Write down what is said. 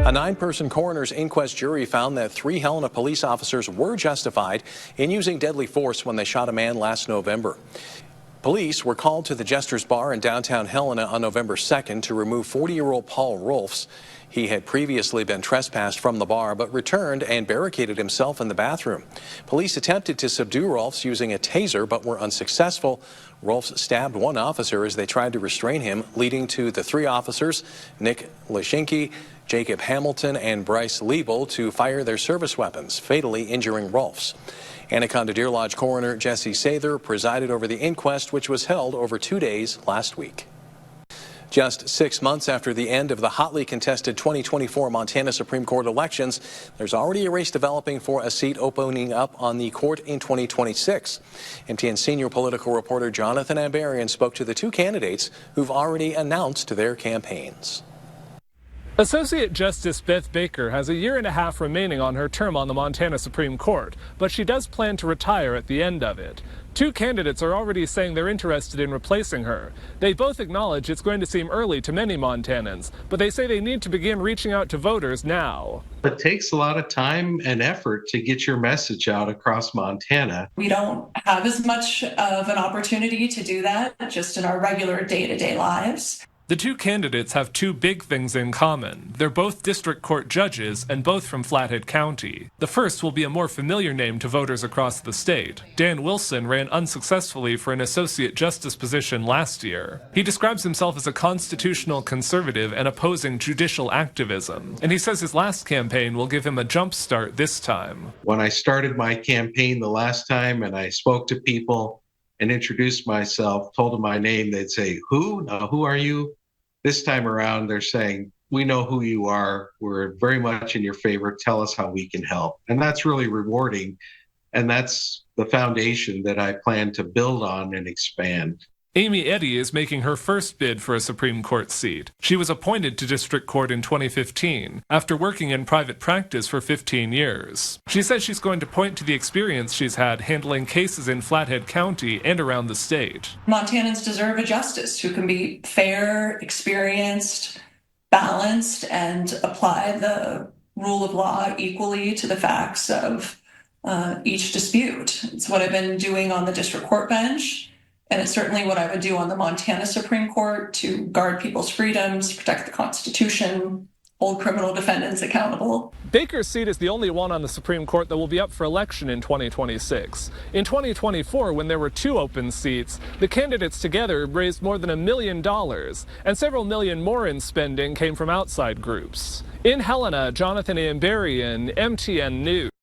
A 9-person coroner's inquest jury found that 3 Helena police officers were justified in using deadly force when they shot a man last November. Police were called to the Jester's bar in downtown Helena on November 2nd to remove 40-year-old Paul Rolfs. He had previously been trespassed from the bar but returned and barricaded himself in the bathroom. Police attempted to subdue Rolfs using a taser but were unsuccessful. Rolfs stabbed one officer as they tried to restrain him, leading to the 3 officers, Nick Lashinki, Jacob Hamilton, and Bryce Liebel, to fire their service weapons, fatally injuring Rolfs. Anaconda Deer Lodge coroner Jesse Sather presided over the inquest, which was held over 2 days last week. Just 6 months after the end of the hotly contested 2024 Montana Supreme Court elections, there's already a race developing for a seat opening up on the court in 2026. MTN senior political reporter Jonathan Ambarian spoke to the 2 candidates who've already announced their campaigns. Associate Justice Beth Baker has a year and a half remaining on her term on the Montana Supreme Court, but she does plan to retire at the end of it. 2 candidates are already saying they're interested in replacing her. They both acknowledge it's going to seem early to many Montanans, but they say they need to begin reaching out to voters now. It takes a lot of time and effort to get your message out across Montana. We don't have as much of an opportunity to do that just in our regular day-to-day lives. The 2 candidates have 2 big things in common. They're both district court judges and both from Flathead County. The first will be a more familiar name to voters across the state. Dan Wilson ran unsuccessfully for an associate justice position last year. He describes himself as a constitutional conservative and opposing judicial activism. And he says his last campaign will give him a jump start this time. When I started my campaign the last time and I spoke to people and introduced myself, told them my name, they'd say, "Who? Who are you?" This time around, they're saying, "We know who you are. We're very much in your favor. Tell us how we can help." And that's really rewarding. And that's the foundation that I plan to build on and expand. Amy Eddy is making her first bid for a Supreme Court seat. She was appointed to district court in 2015 after working in private practice for 15 years. She says she's going to point to the experience she's had handling cases in Flathead County and around the state. Montanans deserve a justice who can be fair, experienced, balanced, and apply the rule of law equally to the facts of each dispute. It's what I've been doing on the district court bench. And it's certainly what I would do on the Montana Supreme Court to guard people's freedoms, protect the Constitution, hold criminal defendants accountable. Baker's seat is the only one on the Supreme Court that will be up for election in 2026. In 2024, when there were 2 open seats, the candidates together raised more than $1 million, and several million more in spending came from outside groups. In Helena, Jonathan Ambarian, MTN News.